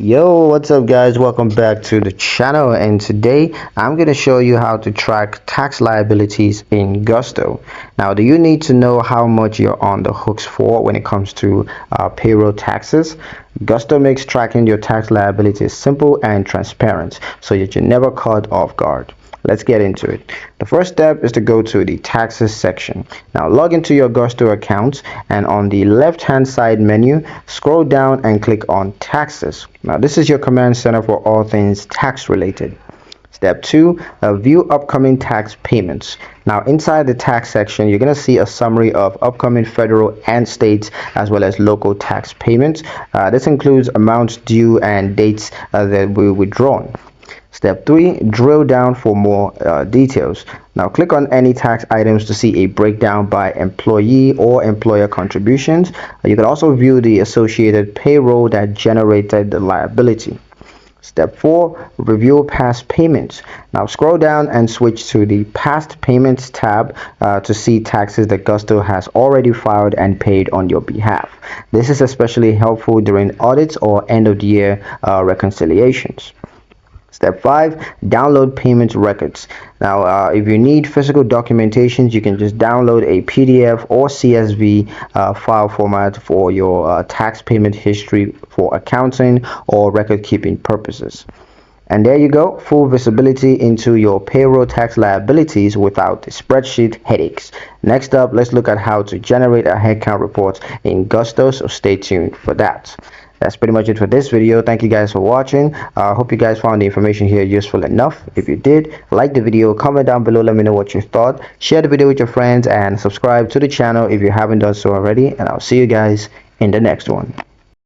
Yo, what's up guys? Welcome back to the channel, and today I'm going to show you how to track tax liabilities in Gusto. Now, do you need to know how much you're on the hooks for when it comes to payroll taxes? Gusto makes tracking your tax liabilities simple and transparent so that you're never caught off guard. Let's get into it. The first step is to go to the taxes section. Now log into your Gusto account, and on the left hand side menu, scroll down and click on taxes. Now this is your command center for all things tax related. Step 2, view upcoming tax payments. Now inside the tax section, you're going to see a summary of upcoming federal and state as well as local tax payments. This includes amounts due and dates that will be withdrawn. Step 3, drill down for more details. Now click on any tax items to see a breakdown by employee or employer contributions. You can also view the associated payroll that generated the liability. Step 4, review past payments. Now scroll down and switch to the past payments tab to see taxes that Gusto has already filed and paid on your behalf. This is especially helpful during audits or end of the year reconciliations. Step 5, download payment records. Now, if you need physical documentations, you can just download a PDF or CSV file format for your tax payment history for accounting or record keeping purposes. And there you go, full visibility into your payroll tax liabilities without the spreadsheet headaches. Next up, let's look at how to generate a headcount report in Gusto, so stay tuned for that. That's pretty much it for this video. Thank you guys for watching. I hope you guys found the information here useful enough. If you did, like the video, comment down below, let me know what you thought. Share the video with your friends and subscribe to the channel if you haven't done so already. And I'll see you guys in the next one.